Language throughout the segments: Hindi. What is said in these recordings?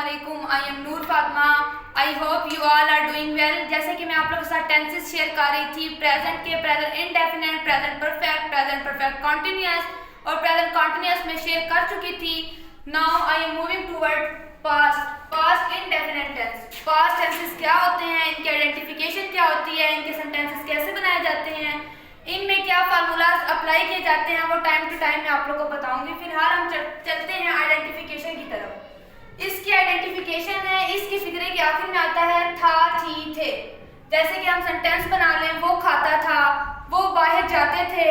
अस्सलामुअलैकुम, I am Noor Fatima. I hope you all are doing well. जैसे कि मैं आप लोगों के साथ टेंसेस शेयर कर रही थी, प्रेजेंट के, present indefinite, present perfect continuous और प्रेजेंट कॉन्टिन्यूअस में शेयर कर चुकी थी। Now I am moving toward past indefinite tense. Past tenses क्या होते हैं, इनकी आइडेंटिफिकेशन क्या होती है, इनके सेंटेंसेस कैसे बनाए जाते हैं, इनमें क्या फार्मूलाज अप्लाई किए जाते हैं, वो टाइम टू टाइम मैं आप लोगों को बताऊंगी। फिलहाल हम चलते हैं आइडेंटिफिकेशन की तरफ। इसकी आइडेंटिफिकेशन है, इसकी फिक्रे के आखिर में आता है था, थी, थे। जैसे कि हम सेंटेंस बना लें, वो खाता था, वो बाहर जाते थे,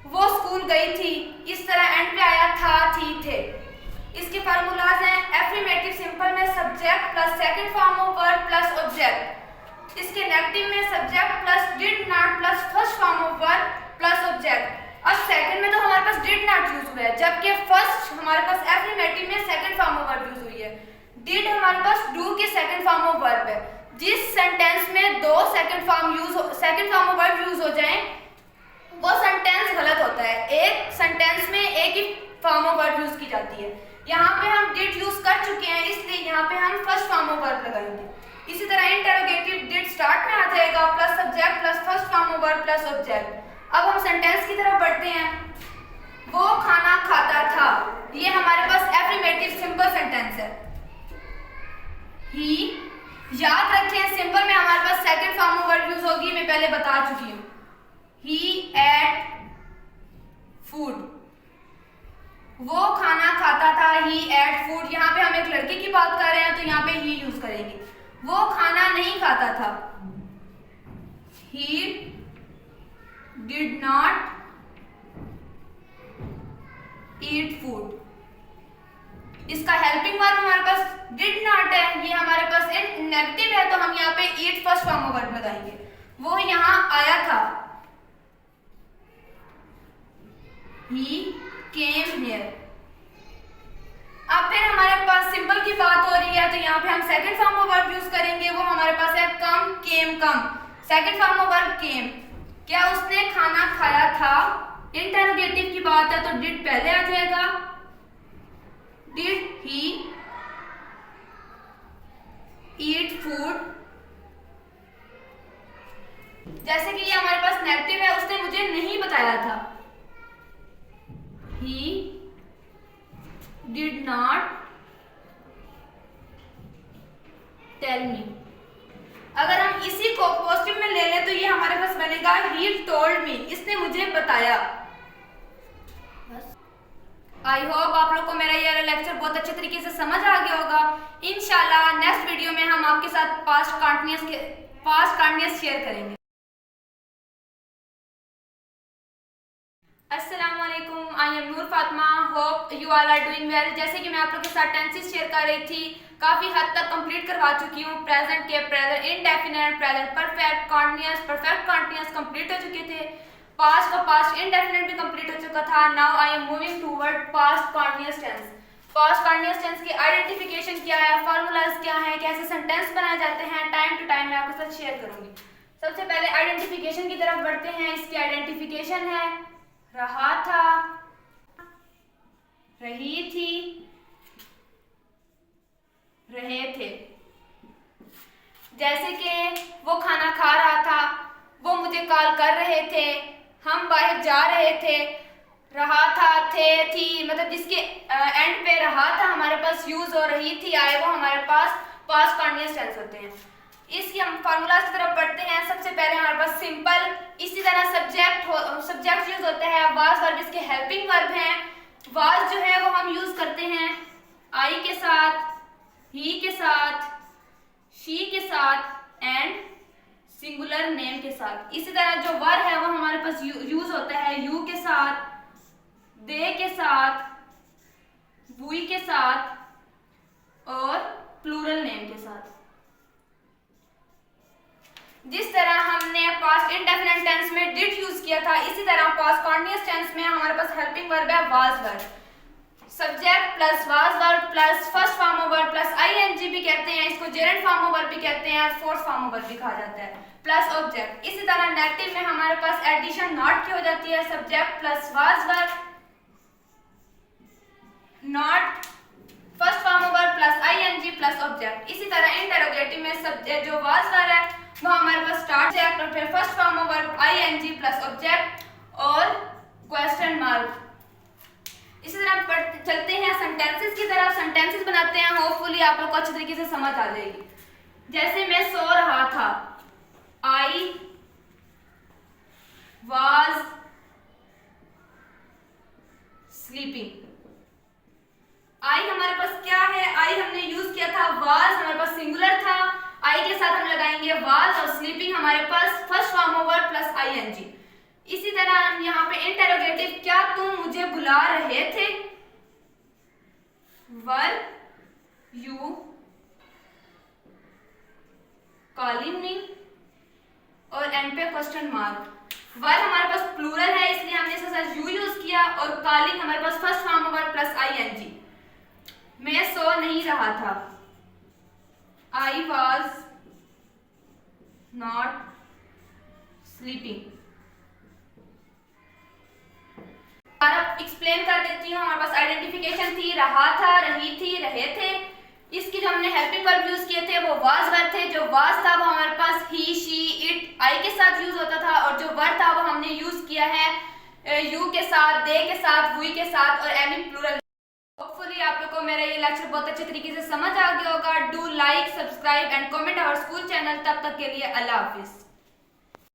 वो स्कूल गई थी। इस तरह एंड पे आया था, थी, थे। इसके फार्मूलाज हैं एफर्मेटिव सिंपल में subject plus second form of verb plus object. इसके नेगेटिव में subject plus did not plus first form of verb plus object. अब सेकंड में तो हमारे पास डिड नॉट यूज हुआ है, जबकि फर्स्ट हमारे पास एफर्मेटिव में second form of verb use हुई है। डिड हमारे पास डू के सेकंड फॉर्म ऑफ वर्ब है। जिस सेंटेंस में दो second form of verb use हो जाए वो सेंटेंस गलत होता है। एक सेंटेंस में एक ही फॉर्म ऑफ वर्ब यूज की जाती है। यहाँ पे हम डिड यूज कर चुके हैं, इसलिए यहाँ पे हम फर्स्ट फॉर्म ऑफ वर्ब लगाएंगे। इसी तरह इंटरोगेटिव डिड स्टार्ट में आ जाएगा plus subject plus first form of verb plus object. अब हम सेंटेंस की तरफ बढ़ते हैं। वो खाना खाता था, ये हमारे पास एफर्मेटिव सिंपल सेंटेंस है। ही, याद रखें सिंपल में हमारे पास second form of verb use होगी, मैं पहले बता चुकी हूँ। ही एट फूड, वो खाना खाता था, ही एट फूड। यहाँ पे हम एक लड़के की बात कर रहे हैं तो यहाँ पे ही यूज करेंगे। वो खाना नहीं खाता था, he did not eat food. इसका हेल्पिंग वर्ब हमारे पास डिड नॉट है, ये हमारे पास नेगेटिव है, तो हम यहाँ पे ईट फर्स्ट फॉर्म ऑफ वर्ब लगाएंगे। वो यहाँ आया था, he came here। अब फिर हमारे पास सिंपल की बात हो रही है तो यहाँ पे हम second form of verb use करेंगे। वो हमारे पास है कम, केम, कम। सेकंड फॉर्म ऑफ वर्ब केम। क्या उसने खाना खाया था? इंटरोगेटिव की बात है तो डिड पहले आ जाएगा। Did he eat food? जैसे कि ये हमारे पास नेगेटिव है, उसने मुझे नहीं बताया था। He did not tell me। अगर हम इसी को पॉजिटिव में ले लें तो ये हमारे पास बनेगा he told me, इसने मुझे बताया। आई होप आप लोग को मेरा ये लेक्चर बहुत अच्छे तरीके से समझ आ गया होगा। इंशाल्लाह नेक्स्ट वीडियो में हम आपके साथ पास्ट कंटिन्यूअस शेयर करेंगे। अस्सलामुअलैकुम, I am Noor Fatima. Hope you all are doing well. जैसे कि मैं आप लोगों के साथ टेंसेस शेयर कर रही थी, काफ़ी हद तक कंप्लीट करवा चुकी हूँ। प्रेजेंट के, present indefinite, present perfect continuous complete हो चुके थे। पास्ट का पास्ट इंडेफिनिट भी कंप्लीट हो चुका था। Now I am moving toward past continuous tense. Past continuous tense की आइडेंटिफिकेशन क्या है, फार्मूलाज क्या है, कैसे सेंटेंस बनाए जाते हैं, टाइम टू टाइम मैं आपके साथ शेयर करूंगी। सबसे पहले आइडेंटिफिकेशन की तरफ बढ़ते हैं। इसकी आइडेंटिफिकेशन है रहा था, रही थी, रहे थे। जैसे कि वो खाना खा रहा था, वो मुझे कॉल कर रहे थे, हम बाहर जा रहे थे। रहा था, थे, थी, मतलब जिसके एंड पे रहा था हमारे पास यूज हो, रही थी आए, वो हमारे पास पास्ट कंटिन्यूअस टेंस होते हैं। इसकी हम फार्मूलाज की तरफ बढ़ते हैं। सबसे पहले हमारे पास सिंपल, इसी तरह सब्जेक्ट यूज होता है। वाज वर्ब इसके हेल्पिंग वर्ब हैं। वाज जो है वो हम यूज करते हैं आई के साथ, ही के साथ, शी के साथ एंड सिंगुलर नेम के साथ। इसी तरह जो वर है वो हमारे पास यूज होता है यू के साथ, दे के साथ, वी के साथ और प्लूरल नेम के साथ। जिस तरह हमने पास्ट इंडेफिनिट टेंस में डिड यूज किया था, इसी तरह पास्ट कंटिन्यूअस टेंस में हमारे पास हेल्पिंग वर्ब है was verb. Subject plus was verb plus first form of verb plus ING भी कहते हैं, इसको जेरेंट फॉर्म ऑफ वर्ब भी कहते हैं और फोर्थ फॉर्म ऑफ वर्ब भी कहा जाता है, प्लस ऑब्जेक्ट। इसी तरह नेगेटिव में हमारे पास एडिशन नॉट की हो जाती है। Subject plus was verb, not first form of verb plus ING plus इसी तरह हम चलते हैं सेंटेंसेस की तरफ। सेंटेंसेस बनाते हैं, होपफुली आप लोग को अच्छी तरीके से समझ आ जाएगी। जैसे मैं सो रहा था, आई वाज स्लीपिंग। आई हमारे पास क्या है, आई हमने यूज किया था, वाज हमारे पास सिंगुलर था, आई के साथ हम लगाएंगे वाज, और स्लीपिंग हमारे पास first form of verb plus ING. इसी तरह हम यहाँ पे इंटरोगेटिव, क्या तुम मुझे बुला रहे थे, वर यू कॉलिंग मी, और एंड पे क्वेश्चन मार्क। वर हमारे पास प्लूरल है इसलिए हमने इसके साथ यू यूज किया, और कॉलिंग हमारे पास first form of verb plus ING. मैं सो नहीं रहा था, I was not sleeping. Explain कर देती हूँ। हमारे पास आइडेंटिफिकेशन थी, रहा था, रही थी, रहे थे। इसकी जो हमने हेल्पिंग वर्ब यूज किए थे वो वाज वर्ब थे। जो वाज था वो हमारे पास ही, शी, इट, आई के साथ यूज होता था, और जो वर्ब था वो हमने यूज किया है यू के साथ, दे के साथ, वी के साथ, और एनी प्लूरल। होपफुली आप लोग को मेरा ये लेक्चर बहुत अच्छे तरीके से समझ आ गया होगा। Do like, subscribe and comment our school channel. तब तक के लिए अल्लाह हाफिज।